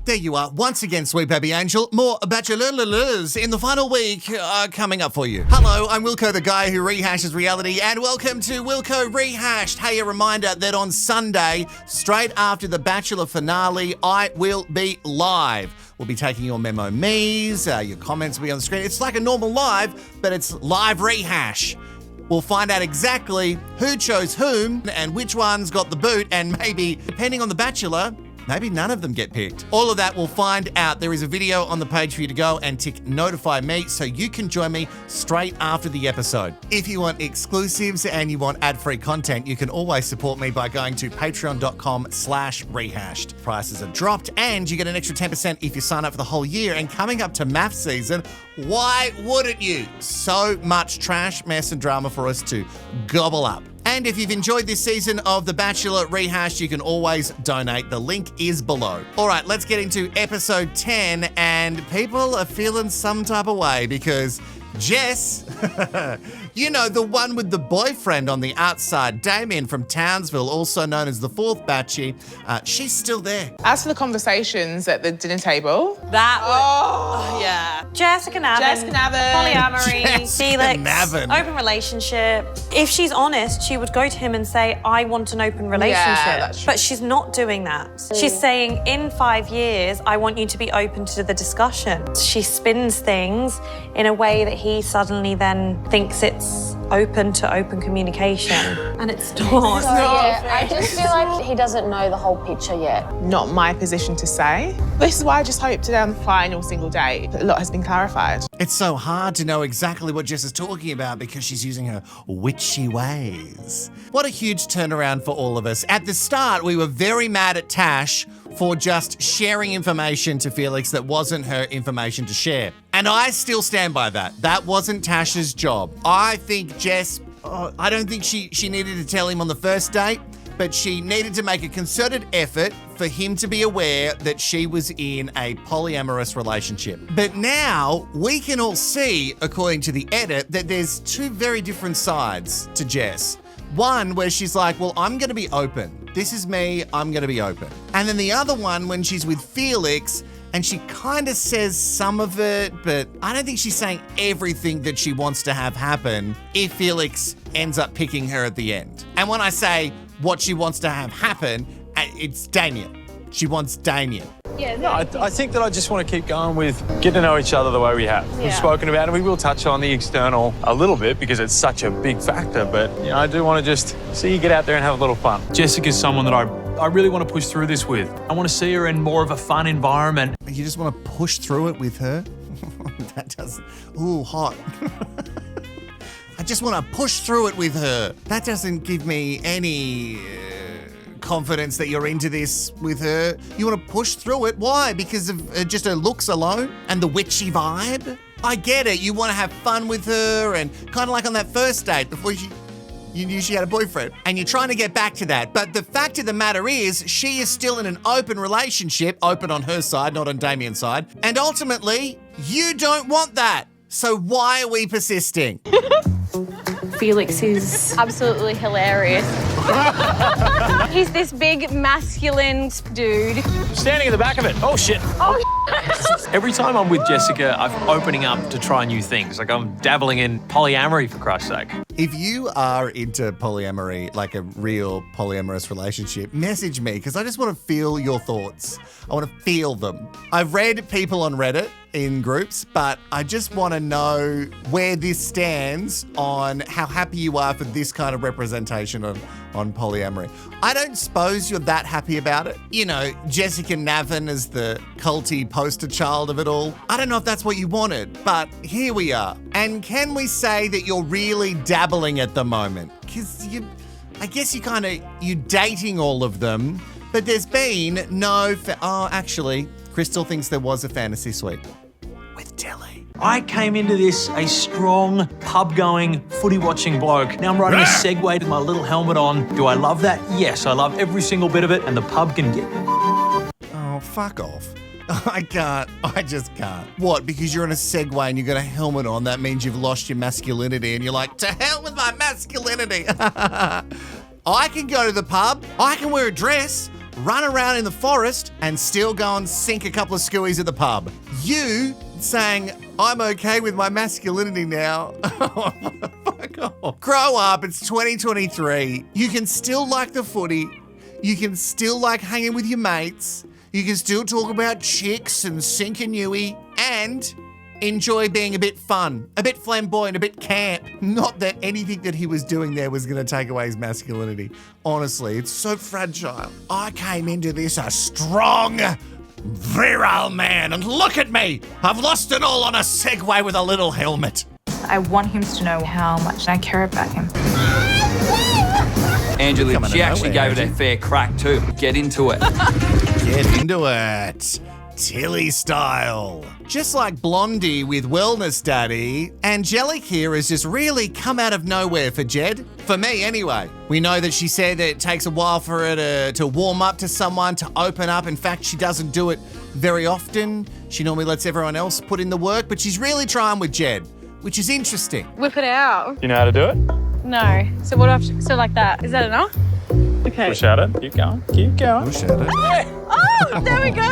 There you are. Once again, sweet baby angel. More Bachelors in the final week coming up for you. Hello, I'm Wilko, the guy who rehashes reality, and welcome to Wilko Rehashed. Hey, a reminder that on Sunday, straight after the Bachelor finale, I will be live. We'll be taking your memo me's, your comments will be on the screen. It's like a normal live, but it's live rehash. We'll find out exactly who chose whom and which ones got the boot, and maybe, depending on the Bachelor, maybe none of them get picked. All of that we'll find out. There is a video on the page for you to go and tick notify me so you can join me straight after the episode. If you want exclusives and you want ad-free content, you can always support me by going to patreon.com/rehashed. Prices are dropped and you get an extra 10% if you sign up for the whole year. And coming up to math season, why wouldn't you? So much trash, mess and drama for us to gobble up. And if you've enjoyed this season of The Bachelor Rehashed, you can always donate. The link is below. All right, let's get into episode 10, and people are feeling some type of way because Jess, you know, the one with the boyfriend on the outside, Damien from Townsville, also known as the fourth Batchie, she's still there. As for the conversations at the dinner table, Yeah. Jessica Navin. Polyamory. Felix. Open relationship. If she's honest, she would go to him and say, I want an open relationship. Yeah, that's true. But she's not doing that. She's saying, in 5 years, I want you to be open to the discussion. She spins things in a way that he suddenly then thinks it's open to open communication. And it's not. I just feel like he doesn't know the whole picture yet. not my position to say. This is why I just hope today on the final single date, a lot has been clarified. It's so hard to know exactly what Jess is talking about because she's using her witchy ways. What a huge turnaround for all of us. At the start, we were very mad at Tash for just sharing information to Felix that wasn't her information to share. And I still stand by that. That wasn't Tash's job. I think Jess, I don't think she needed to tell him on the first date, but she needed to make a concerted effort for him to be aware that she was in a polyamorous relationship. But now we can all see, according to the edit, that there's two very different sides to Jess. One where she's like, well, I'm going to be open. This is me, I'm going to be open. And then the other one when she's with Felix and she kind of says some of it, but I don't think she's saying everything that she wants to have happen if Felix ends up picking her at the end. And when I say what she wants to have happen, it's Damien. She wants Damien. Yeah, no, I think that I just want to keep going with getting to know each other the way we have. We've spoken about it. We will touch on the external a little bit because it's such a big factor, but you know, I do want to just see you get out there and have a little fun. Jessica's someone that I really want to push through this with. I want to see her in more of a fun environment. You just want to push through it with her? That doesn't... Ooh, hot. I just want to push through it with her. That doesn't give me any confidence that you're into this with her. You want to push through it. Why? Because of just her looks alone and the witchy vibe? I get it. You want to have fun with her and kind of like on that first date before you knew she had a boyfriend. And you're trying to get back to that. But the fact of the matter is she is still in an open relationship, open on her side, not on Damien's side. And ultimately, you don't want that. So why are we persisting? Felix is absolutely hilarious. He's this big masculine dude. Standing in the back of it. Oh, shit. Every time I'm with Jessica, I'm opening up to try new things. Like I'm dabbling in polyamory, for Christ's sake. If you are into polyamory, like a real polyamorous relationship, message me because I just want to feel your thoughts. I want to feel them. I've read people on Reddit in groups, but I just want to know where this stands on how happy you are for this kind of representation on polyamory. I don't suppose you're that happy about it. You know, Jessica Navin is the culty poster child of it all. I don't know if that's what you wanted, but here we are. And can we say that you're really dabbling at the moment? Because I guess you're dating all of them, but there's been no, actually, Crystal thinks there was a fantasy suite with Tilly. I came into this a strong, pub-going, footy-watching bloke. Now I'm riding a Segway with my little helmet on. Do I love that? Yes, I love every single bit of it, and the pub can get... Oh, fuck off. I can't. I just can't. What, because you're on a Segway and you got a helmet on, that means you've lost your masculinity and you're like, to hell with my masculinity. I can go to the pub. I can wear a dress. run around in the forest and still go and sink a couple of skewies at the pub. You saying, I'm okay with my masculinity now. Fuck off. Grow up, it's 2023. You can still like the footy. You can still like hanging with your mates. You can still talk about chicks and sinking Yui and enjoy being a bit fun, a bit flamboyant, a bit camp. Not that anything that he was doing there was going to take away his masculinity. Honestly, it's so fragile. I came into this a strong, virile man, and look at me. I've lost it all on a Segway with a little helmet. I want him to know how much I care about him. Angela, she actually gave it a fair crack too. Get into it. Get into it. Tilly style. Just like Blondie with Wellness Daddy, Angelique here has just really come out of nowhere for Jed. For me, anyway. We know that she said that it takes a while for her to warm up to someone, to open up. In fact, she doesn't do it very often. She normally lets everyone else put in the work, but she's really trying with Jed, which is interesting. Whip it out. You know how to do it? No. So what do I have to, so like that? Is that enough? Okay. Push at it. Keep going. Keep going. Push at it. Oh, there we go.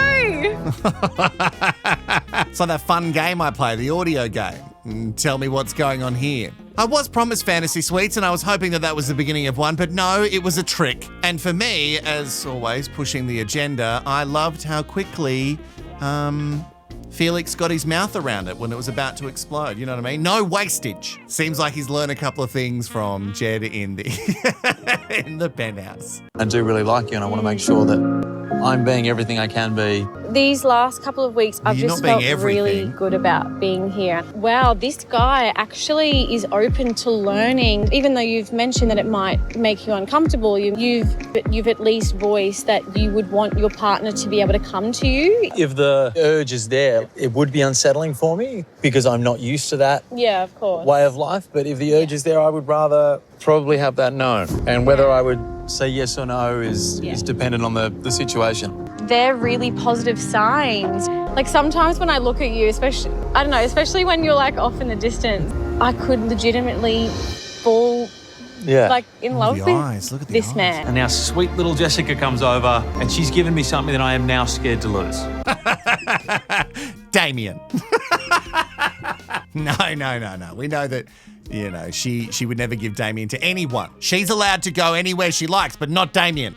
It's like that fun game I play, the audio game. Tell me what's going on here. I was promised fantasy suites and I was hoping that was the beginning of one, but no, it was a trick. And for me, as always, pushing the agenda, I loved how quickly Felix got his mouth around it when it was about to explode. You know what I mean? No wastage. Seems like he's learned a couple of things from Jed in the in the penthouse. I do really like you and I want to make sure that I'm being everything I can be. These last couple of weeks, I've You're just not being felt really everything. good about being here. Wow, this guy actually is open to learning. Even though you've mentioned that it might make you uncomfortable, you've at least voiced that you would want your partner to be able to come to you. If the urge is there, it would be unsettling for me because I'm not used to that Yeah, of course. way of life. But if the urge is there, I would rather probably have that known. And whether I would say yes or no is dependent on the situation. They're really positive signs. Like sometimes when I look at you, especially when you're like off in the distance, I could legitimately fall like in love The with eyes, look at the this eyes. man. And now sweet little Jessica comes over and she's given me something that I am now scared to lose. Damien. No. We know that, you know, she would never give Damien to anyone. She's allowed to go anywhere she likes, but not Damien.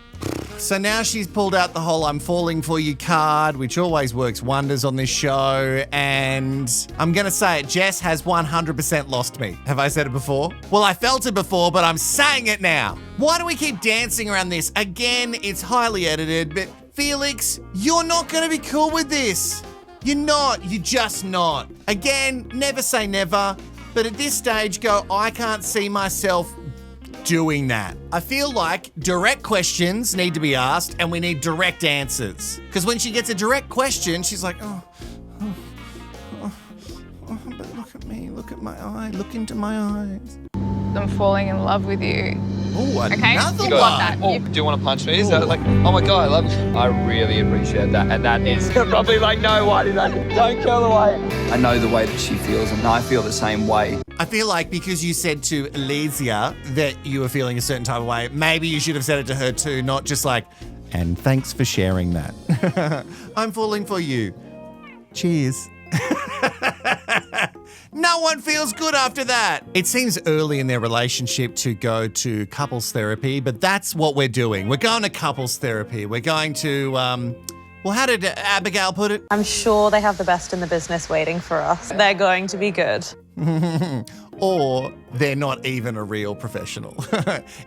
So now she's pulled out the whole I'm falling for you card, which always works wonders on this show. And I'm going to say it, Jess has 100% lost me. Have I said it before? Well, I felt it before, but I'm saying it now. Why do we keep dancing around this? Again, it's highly edited, but Felix, you're not going to be cool with this. You're not. You're just not. Again, never say never. But at this stage, go, I can't see myself doing that. I feel like direct questions need to be asked and we need direct answers. Because when she gets a direct question, she's like, but look at me, look at my eye, look into my eyes. I'm falling in love with you. Oh, Okay? another You one. got that. Oh, do you want to punch me? Is that like, oh my God, I love you. I really appreciate that. And that is probably like, no, why did I? Don't go away. I know the way that she feels and I feel the same way. I feel like because you said to Elysia that you were feeling a certain type of way, maybe you should have said it to her too, not just like, and thanks for sharing that. I'm falling for you. Cheers. No one feels good after that. It seems early in their relationship to go to couples therapy, but that's what we're doing. We're going to couples therapy. We're going to, well, how did Abigail put it? I'm sure they have the best in the business waiting for us. They're going to be good. Or they're not even a real professional.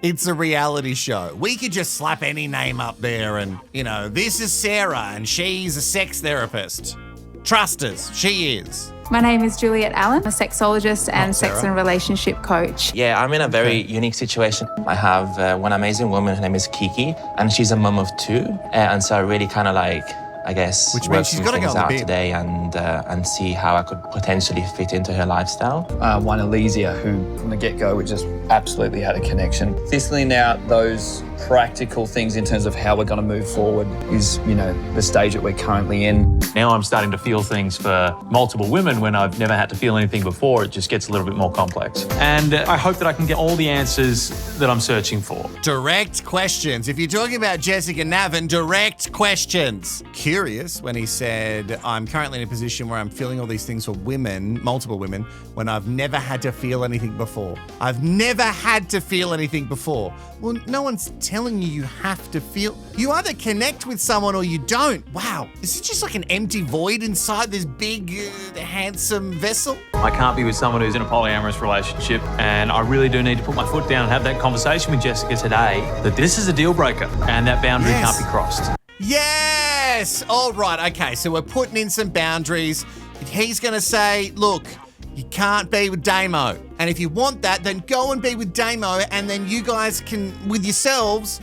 It's a reality show. We could just slap any name up there and, you know, this is Sarah and she's a sex therapist. Trust us, she is. My name is Juliet Allen, a sexologist and sex and relationship coach. Yeah, I'm in a very unique situation. I have one amazing woman, her name is Kiki, and she's a mum of two. And so I really kind of like, I guess, Which work means she's some gotta go things on the out bid. today and see how I could potentially fit into her lifestyle. One Elysia who from the get-go we just absolutely had a connection. Fizzling out those practical things in terms of how we're going to move forward is, you know, the stage that we're currently in. Now I'm starting to feel things for multiple women when I've never had to feel anything before. It just gets a little bit more complex. And I hope that I can get all the answers that I'm searching for. Direct questions. If you're talking about Jessica Navin, direct questions. Curious when he said, I'm currently in a position where I'm feeling all these things for women, multiple women, when I've never had to feel anything before. I've never had to feel anything before. Well, no one's telling you have to feel. You either connect with someone or you don't. Wow. Is it just like an empty void inside this big, handsome vessel? I can't be with someone who's in a polyamorous relationship, and I really do need to put my foot down and have that conversation with Jessica today that this is a deal breaker and that boundary can't be crossed. Yes! All right, okay, so we're putting in some boundaries. He's going to say, look, you can't be with Damo. And if you want that, then go and be with Damo, and then you guys can, with yourselves,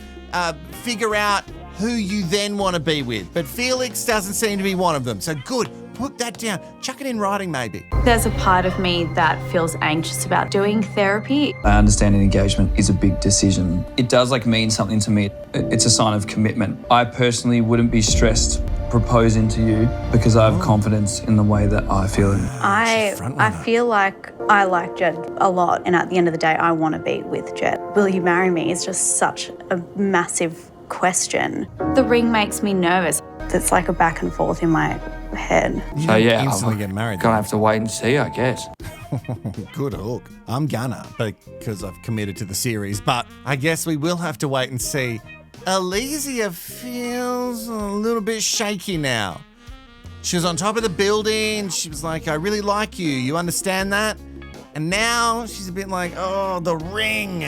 figure out who you then want to be with. But Felix doesn't seem to be one of them. So good, put that down. Chuck it in writing maybe. There's a part of me that feels anxious about doing therapy. I understand an engagement is a big decision. It does mean something to me. It's a sign of commitment. I personally wouldn't be stressed proposing to you because I have confidence in the way that I feel it. I feel like I like Jed a lot, and at the end of the day, I want to be with Jed. Will you marry me? It's just such a massive question. The ring makes me nervous. It's like a back and forth in my head. So yeah, instantly get married. Gonna have to wait and see, I guess. Good hook. I'm gonna, because I've committed to the series, but I guess we will have to wait and see. Elysia feels a little bit shaky now. She was on top of the building. She was like, I really like you. You understand that? And now she's a bit like, oh, the ring.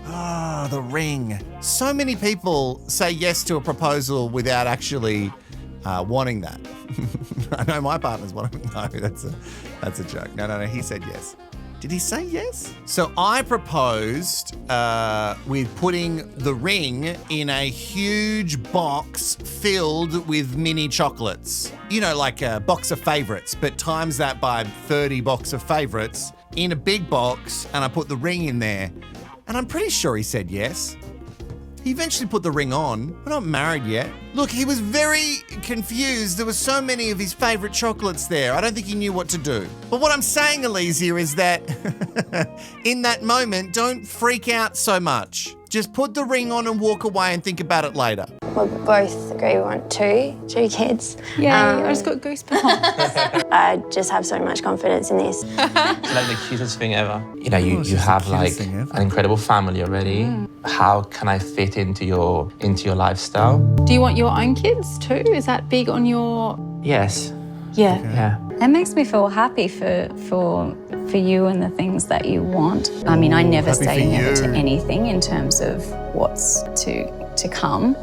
Oh, the ring. So many people say yes to a proposal without actually wanting that. I know my partner's one of them. No, that's a joke. No, he said yes. Did he say yes? So I proposed with putting the ring in a huge box filled with mini chocolates. You know, like a box of favorites, but times that by 30 box of favorites in a big box, and I put the ring in there. And I'm pretty sure he said yes. He eventually put the ring on. We're not married yet. Look, he was very confused. There were so many of his favorite chocolates there. I don't think he knew what to do. But what I'm saying, Elysia, is that in that moment, don't freak out so much. Just put the ring on and walk away and think about it later. We both agree we want two kids. Yeah, I just got goosebumps. I just have so much confidence in this. It's like the cutest thing ever. You know, you have like an incredible family already. How can I fit into your lifestyle? Do you want your own kids too? Is that big on your... Yes. Yeah. Okay. Yeah. It makes me feel happy for you and the things that you want. I mean, I never say never to anything in terms of what's to come.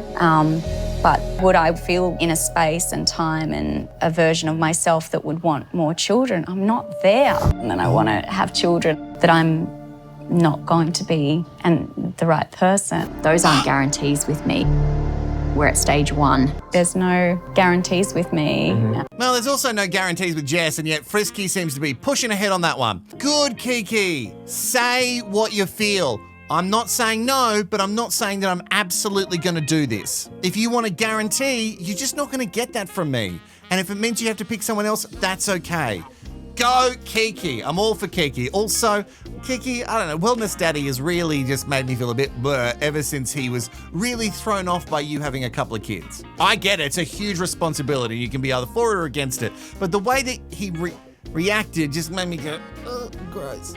But would I feel in a space and time and a version of myself that would want more children? I'm not there. And then I want to have children that I'm not going to be and the right person. Those aren't guarantees with me. We're at stage 1. There's no guarantees with me. Well, there's also no guarantees with Jess, and yet Frisky seems to be pushing ahead on that one. Good, Kiki. Say what you feel. I'm not saying no, but I'm not saying that I'm absolutely going to do this. If you want a guarantee, you're just not going to get that from me. And if it means you have to pick someone else, that's okay. Go, Kiki. I'm all for Kiki. Also, Kiki, I don't know, Wellness Daddy has really just made me feel a bit blur ever since he was really thrown off by you having a couple of kids. I get it. It's a huge responsibility. You can be either for it or against it. But the way that he reacted just made me go, oh, gross.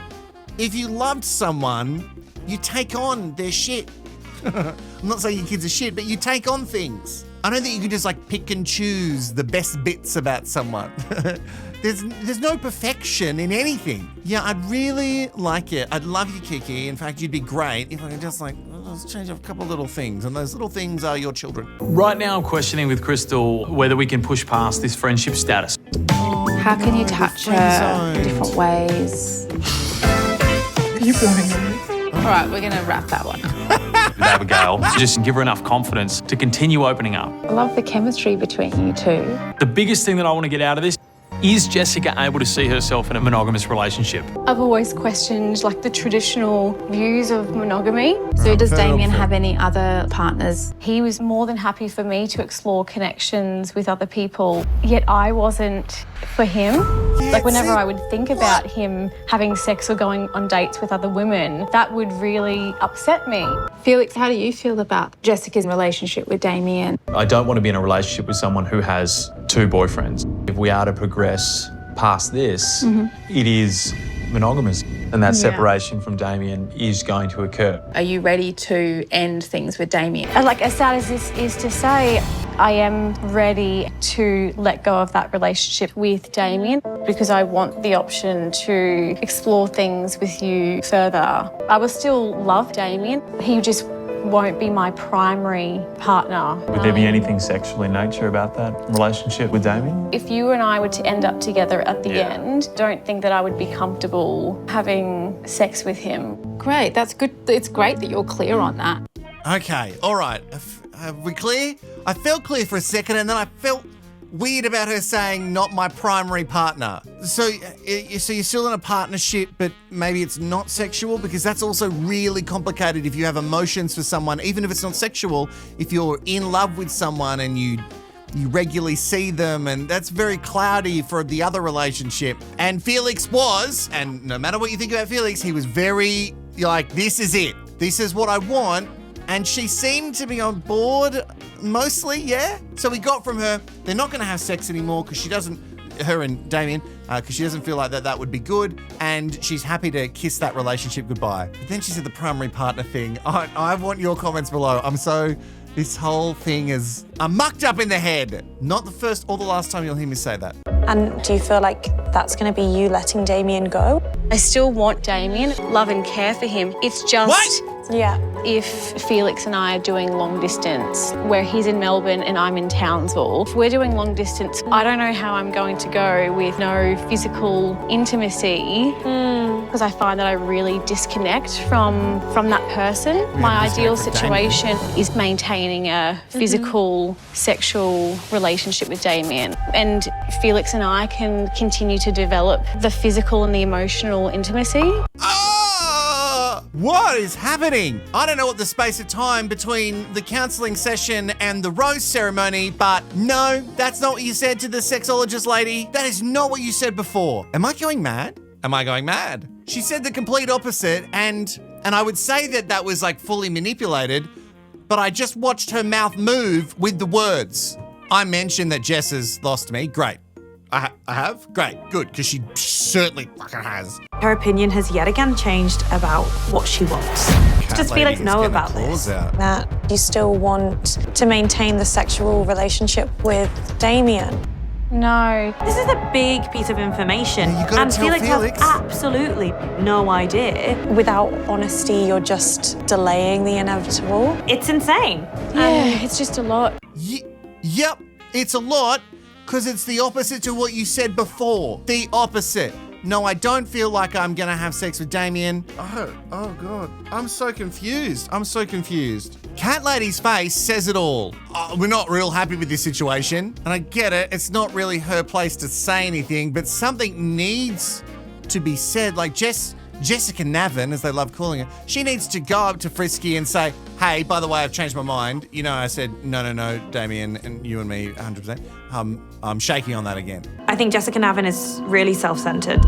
If you loved someone, you take on their shit. I'm not saying your kids are shit, but you take on things. I don't think you can just like pick and choose the best bits about someone. There's no perfection in anything. Yeah, I'd really like it. I'd love you, Kiki. In fact, you'd be great if I could just like, let's change up a couple little things. And those little things are your children. Right now, I'm questioning with Crystal whether we can push past this friendship status. How can you touch her in different ways? Are you blowing me? All right, we're going to wrap that one. With Abigail, just give her enough confidence to continue opening up. I love the chemistry between you two. The biggest thing that I want to get out of this Is Jessica able to see herself in a monogamous relationship? I've always questioned like the traditional views of monogamy. So does Damien have any other partners? He was more than happy for me to explore connections with other people, yet I wasn't for him. Like whenever I would think about him having sex or going on dates with other women, that would really upset me. Felix, how do you feel about Jessica's relationship with Damien? I don't want to be in a relationship with someone who has 2 boyfriends. If we are to progress past this, it is monogamous, and that separation from Damien is going to occur. Are you ready to end things with Damien? And like, as sad as this is to say, I am ready to let go of that relationship with Damien because I want the option to explore things with you further. I will still love Damien. He just won't be my primary partner. Would there be anything sexual in nature about that relationship with Damien? If you and I were to end up together at the end, don't think that I would be comfortable having sex with him. Great, that's good. It's great that you're clear on that. Okay, all right. Are we clear? I felt clear for a second and then I felt weird about her saying not my primary partner. So you're still in a partnership, but maybe it's not sexual, because that's also really complicated if you have emotions for someone, even if it's not sexual. If you're in love with someone and you regularly see them, and that's very cloudy for the other relationship. And Felix was, and no matter what you think about Felix, he was very like, this is it. This is what I want. And she seemed to be on board mostly, yeah? So we got from her, they're not going to have sex anymore because she doesn't, her and Damien, because she doesn't feel like that would be good, and she's happy to kiss that relationship goodbye. But then she said the primary partner thing. I want your comments below. This whole thing is mucked up in the head. Not the first or the last time you'll hear me say that. And do you feel like that's going to be you letting Damien go? I still want Damien, love and care for him. It's just... What? Yeah. If Felix and I are doing long distance, where he's in Melbourne and I'm in Townsville, if we're doing long distance, I don't know how I'm going to go with no physical intimacy, because I find that I really disconnect from that person. My ideal situation is maintaining a physical, sexual relationship with Damien. And Felix and I can continue to develop the physical and the emotional intimacy. What is happening? I don't know what the space of time between the counselling session and the rose ceremony, but no, that's not what you said to the sexologist lady. That is not what you said before. Am I going mad? Am I going mad? She said the complete opposite, and I would say that was like fully manipulated, but I just watched her mouth move with the words. I mentioned that Jess has lost me. Great. I have? Great, good, because she certainly fucking has. Her opinion has yet again changed about what she wants. Does Felix know about this? That you still want to maintain the sexual relationship with Damien? No. This is a big piece of information. Yeah, you gotta and tell Felix Felix has absolutely no idea. Without honesty, you're just delaying the inevitable. It's insane. Yeah, it's just a lot. Yep, it's a lot. Because it's the opposite to what you said before. The opposite. No, I don't feel like I'm going to have sex with Damien. Oh God. I'm so confused. Cat Lady's face says it all. We're not real happy with this situation. And I get it. It's not really her place to say anything, but something needs to be said. Like Jessica Navin, as they love calling her, she needs to go up to Frisky and say, hey, by the way, I've changed my mind. You know, I said, no, Damien, and you and me, 100%. I'm shaking on that again. I think Jessica Navin is really self-centered.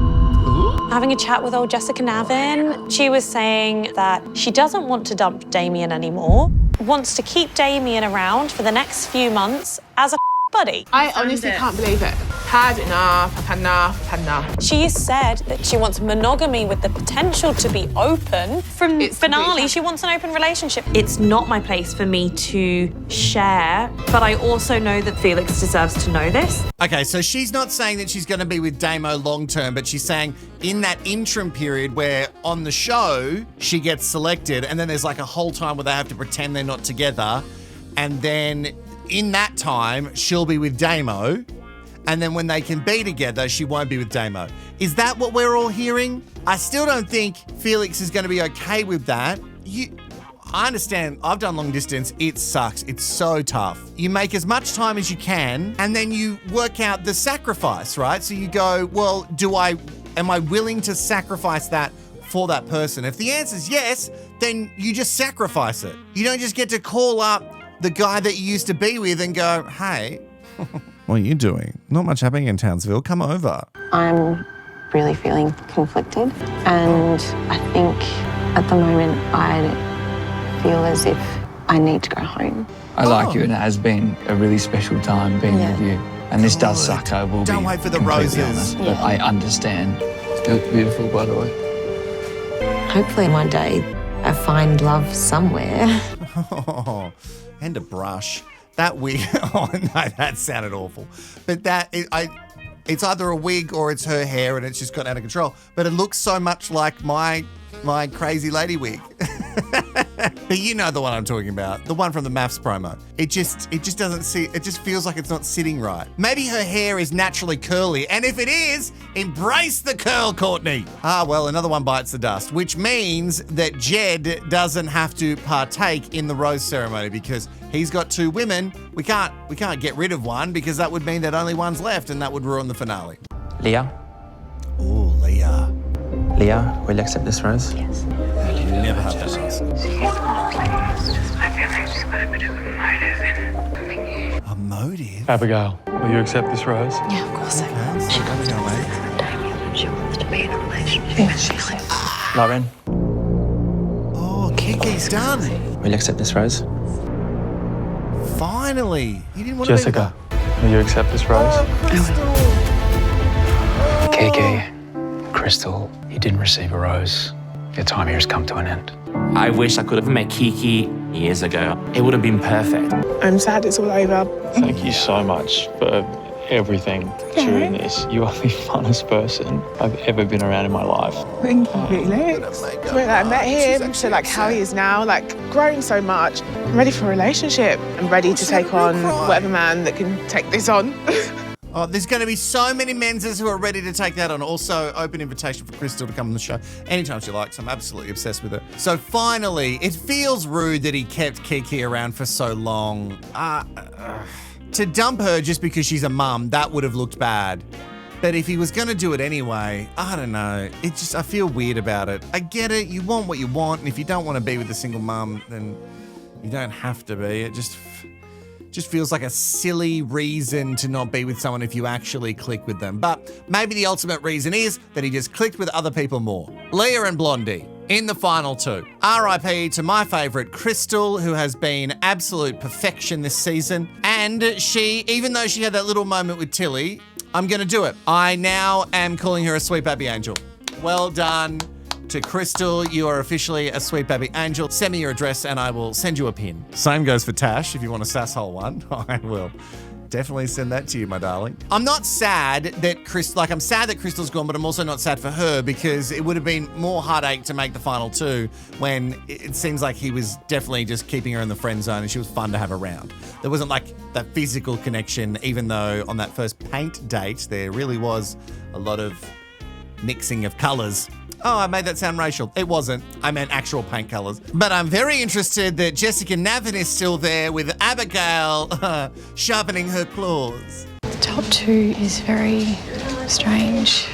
Having a chat with old Jessica Navin, she was saying that she doesn't want to dump Damien anymore, wants to keep Damien around for the next few months as a buddy. I honestly can't believe it. Had enough. She said that she wants monogamy with the potential to be open. From finale, she wants an open relationship. It's not my place for me to share, but I also know that Felix deserves to know this. Okay, so she's not saying that she's going to be with Damo long term, but she's saying in that interim period where on the show she gets selected and then there's like a whole time where they have to pretend they're not together, and then in that time she'll be with Damo. And then when they can be together, she won't be with Damo. Is that what we're all hearing? I still don't think Felix is going to be okay with that. I understand. I've done long distance. It sucks. It's so tough. You make as much time as you can, and then you work out the sacrifice, right? So you go, well, am I willing to sacrifice that for that person? If the answer is yes, then you just sacrifice it. You don't just get to call up the guy that you used to be with and go, hey, what are you doing? Not much happening in Townsville. Come over. I'm really feeling conflicted, and I think at the moment I feel as if I need to go home. I like you, and it has been a really special time being with you. And this does suck, I will Don't be wait for the completely roses. honest, but I understand. You look beautiful, by the way. Hopefully one day I find love somewhere. Oh, and a brush. That wig. Oh no, that sounded awful. But it's either a wig or it's her hair, and it's just got out of control. But it looks so much like my crazy lady wig. But you know the one I'm talking about, the one from the maths promo. It just doesn't see. It just feels like it's not sitting right. Maybe her hair is naturally curly, and if it is, embrace the curl, Courtney. Ah, well, another one bites the dust, which means that Jed doesn't have to partake in the rose ceremony because he's got 2 women. We can't get rid of one because that would mean that only one's left, and that would ruin the finale. Leah? Oh, Leah. Leah, will you accept this rose? Yes. You never have to ask. I feel like she's got a bit of a motive in. A motive? Abigail, will you accept this rose? Yeah, of course I will. She wants to live with Damien and she wants to be in a relationship with Sheila. Lauren, Oh, Kiki's done. will you accept this rose? Finally. You didn't want to Jessica, will you accept this rose? Kiki, Crystal, you didn't receive a rose. Your time here has come to an end. I wish I could have met Kiki years ago. It would have been perfect. I'm sad it's all over. Thank you so much for everything during this. You are the funnest person I've ever been around in my life. Thank you, Felix. When I met him to like how he is now, like grown so much. I'm ready for a relationship. I'm ready to take on whatever man that can take this on. Oh, there's going to be so many Menzes who are ready to take that on. Also, open invitation for Crystal to come on the show anytime she likes. I'm absolutely obsessed with her. So finally, it feels rude that he kept Kiki around for so long. To dump her just because she's a mum, that would have looked bad. But if he was going to do it anyway, I don't know. I feel weird about it. I get it. You want what you want. And if you don't want to be with a single mum, then you don't have to be. It just feels like a silly reason to not be with someone if you actually click with them. But maybe the ultimate reason is that he just clicked with other people more. Leah and Blondie in the final 2. RIP to my favourite, Crystal, who has been absolute perfection this season. And she, even though she had that little moment with Tilly, I'm going to do it. I now am calling her a sweet baby angel. Well done to Crystal. You are officially a sweet baby angel. Send me your address and I will send you a pin. Same goes for Tash. If you want a sasshole one, I will definitely send that to you, my darling. I'm not sad that I'm sad that Crystal's gone, but I'm also not sad for her because it would have been more heartache to make the final 2 when it seems like he was definitely just keeping her in the friend zone and she was fun to have around. There wasn't like that physical connection, even though on that first paint date, there really was a lot of mixing of colours. Oh, I made that sound racial. It wasn't. I meant actual paint colours. But I'm very interested that Jessica Navin is still there with Abigail sharpening her claws. The top 2 is very strange.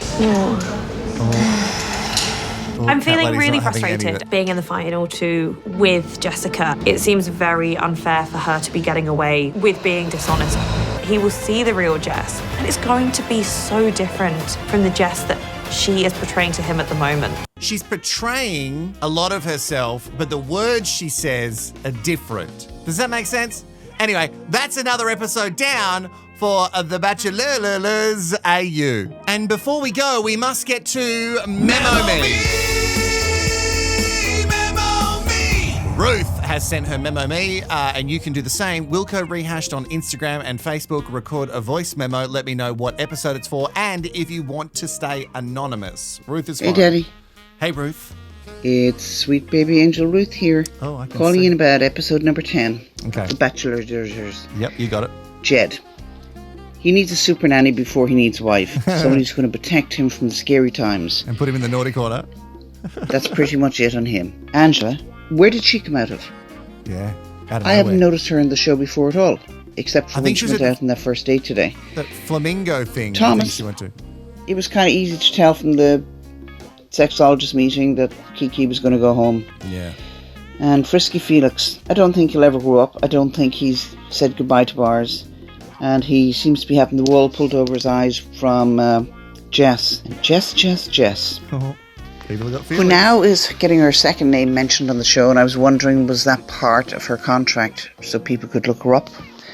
I'm feeling really frustrated being in the final 2 with Jessica. It seems very unfair for her to be getting away with being dishonest. He will see the real Jess, and it's going to be so different from the Jess that she is portraying to him at the moment. She's portraying a lot of herself, but the words she says are different. Does that make sense? Anyway, that's another episode down for the Bachelors AU. And before we go, we must get to Memo Me. Ruth has sent her Memo Me, and you can do the same. Wilko Rehashed on Instagram and Facebook. Record a voice memo. Let me know what episode it's for and if you want to stay anonymous. Ruth is fine. Hey, Daddy. Hey, Ruth. It's sweet baby angel Ruth here. Oh, I can calling see. in about episode number 10. Okay. The Bachelors. Yep, you got it. Jed. He needs a super nanny before he needs a wife. Somebody who's going to protect him from the scary times. And put him in the naughty corner. That's pretty much it on him. Angela Where did she come out of? Yeah. I haven't noticed her in the show before at all, except for when she went out on that first date today. That flamingo thing Thomas, I think she went to. It was kind of easy to tell from the sexologist meeting that Kiki was going to go home. Yeah. And Frisky Felix, I don't think he'll ever grow up. I don't think he's said goodbye to bars. And he seems to be having the wool pulled over his eyes from Jess. Jess. Oh, people have got Who feelings. now is getting her second name mentioned on the show, and I was wondering, was that part of her contract so people could look her up?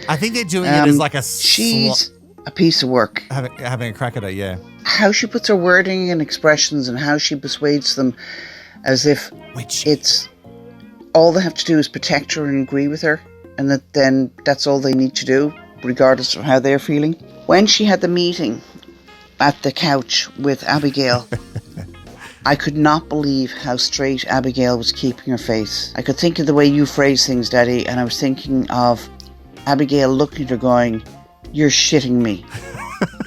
I think they're doing it as like a... She's a piece of work. Having a crack at her, yeah. How she puts her wording and expressions and how she persuades them as if it's all they have to do is protect her and agree with her, and that then that's all they need to do, regardless of how they're feeling. When she had the meeting at the couch with Abigail, I could not believe how straight Abigail was keeping her face. I could think of the way you phrase things, Daddy, and I was thinking of Abigail looking at her going, "You're shitting me.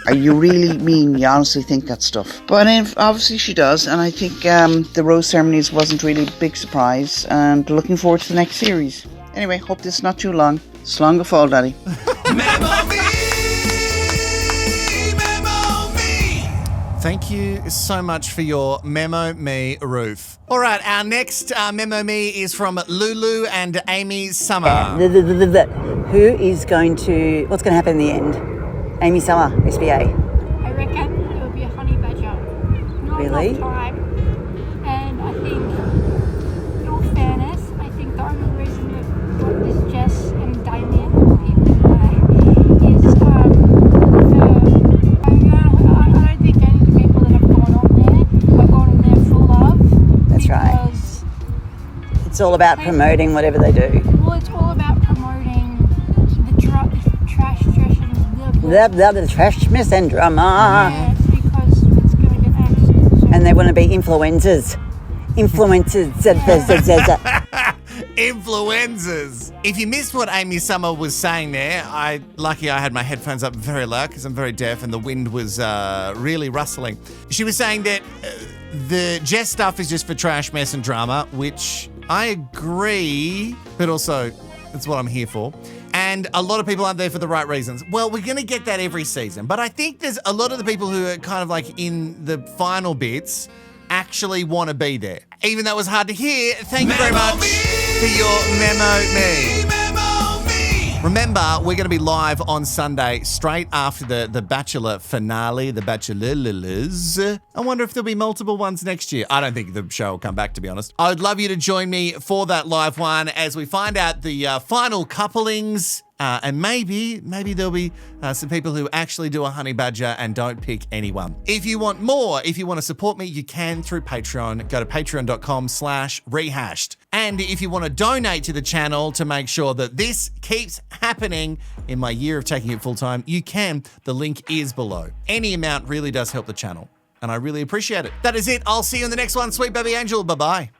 Are you really mean? You honestly think that stuff?" But obviously she does, and I think the rose ceremonies wasn't really a big surprise, and looking forward to the next series. Anyway, hope this is not too long. Slán go fóill, Daddy. Thank you so much for your Memo Me, Ruth. All right, our next Memo Me is from Lulu and Amy Summer. What's going to happen in the end? Amy Summer, SBA. I reckon it will be a honey badger. Not Really? enough time. And I think, in all fairness, I think the only reason that got this Jess and Damien is I don't think any of the people that have gone on there have gone on there for love. That's right. It's all about promoting whatever they do. Well, it's all about promoting the trash dressing. The trash mess and drama. Yeah, it's because it's going to get access. And they want to be influencers. Influenzas. If you missed what Amy Summer was saying there, I had my headphones up very loud because I'm very deaf and the wind was really rustling. She was saying that the Jess stuff is just for trash, mess and drama, which I agree, but also it's what I'm here for. And a lot of people aren't there for the right reasons. Well, we're going to get that every season, but I think there's a lot of the people who are kind of like in the final bits actually want to be there. Even though it was hard to hear, thank you very much for your Memo Me. Remember, we're going to be live on Sunday, straight after the Bachelor finale, the Bachelors. I wonder if there'll be multiple ones next year. I don't think the show will come back, to be honest. I would love you to join me for that live one as we find out the final couplings. And maybe there'll be some people who actually do a honey badger and don't pick anyone. If you want more, if you want to support me, you can through Patreon. Go to patreon.com/rehashed. And if you want to donate to the channel to make sure that this keeps happening in my year of taking it full time, you can. The link is below. Any amount really does help the channel, and I really appreciate it. That is it. I'll see you in the next one. Sweet baby angel. Bye-bye.